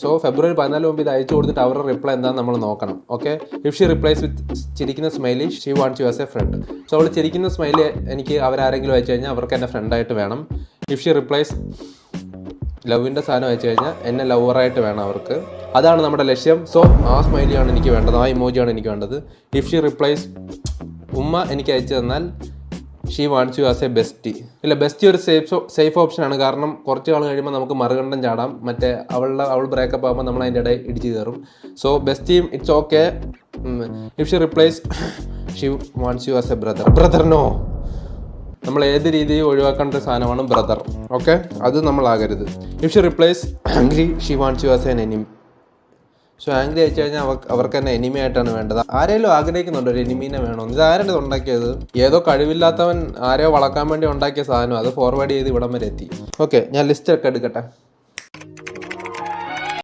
So ഫെബ്രുവരി 14 മുമ്പ് ഇത് അയച്ചു കൊടുത്തിട്ട് അവരുടെ റിപ്ലൈ എന്താണെന്ന് നമ്മൾ നോക്കണം. ഓക്കെ, ഇഫ് ഷീ റിപ്ലൈസ് വിത്ത് ചിരിക്കുന്ന smiley she wants you as a friend. So അവൾ ചിരിക്കുന്ന സ്മൈലി എനിക്ക് അവരാരെങ്കിലും അയച്ചു കഴിഞ്ഞാൽ അവർക്ക് എന്നെ ഫ്രണ്ടായിട്ട് വേണം. ഇഫ് ഷീ റിപ്ലൈസ് ലവിൻ്റെ സാധനം അയച്ചു കഴിഞ്ഞാൽ എന്നെ ലവറായിട്ട് വേണം അവർക്ക്. അതാണ് നമ്മുടെ ലക്ഷ്യം. സോ ആ സ്മൈലിയാണ് എനിക്ക് വേണ്ടത്, ആ ഇമോജിയാണ് എനിക്ക് വേണ്ടത്. ഇഫ് ഷീ റിപ്ലൈസ് ഉമ്മ എനിക്ക് അയച്ചു തന്നാൽ she wants you as A bestie. ഇല്ല, ബെസ്റ്റി ഒരു സേഫ് ഓപ്ഷനാണ്. കാരണം കുറച്ച് നാൾ കഴിയുമ്പോൾ നമുക്ക് മറുകണ്ഠം ചാടാം. മറ്റേ അവൾ ബ്രേക്കപ്പ് ആകുമ്പോൾ നമ്മൾ അതിൻ്റെ ഇടയിൽ ഇടിച്ച് കയറും. സോ ബെസ്റ്റിയും it's okay. If she replies she wants you as a brother no. നമ്മൾ ഏത് രീതിയിൽ ഒഴിവാക്കേണ്ട ഒരു സാധനമാണ് ബ്രദർ. ഓക്കെ, അത് നമ്മളാകരുത്. If she replies angry she wants you as an enemy. So angry അയച്ചു കഴിഞ്ഞാൽ അവർക്ക് തന്നെ എനിമി ആയിട്ടാണ് വേണ്ടത്. ആരെങ്കിലും ആഗ്രഹിക്കുന്നുണ്ടോ ഒരു എനിമീനെ വേണമെന്ന്? ഇത് ആരുടെ ഉണ്ടാക്കിയത്? ഏതോ കഴിവില്ലാത്തവൻ ആരെയോ വളക്കാൻ വേണ്ടി ഉണ്ടാക്കിയ സാധനം, അത് ഫോർവേഡ് ചെയ്ത് ഇവിടം വരെ എത്തി. ഓക്കെ, ഞാൻ ലിസ്റ്റ് ഒക്കെ എടുക്കട്ടെ.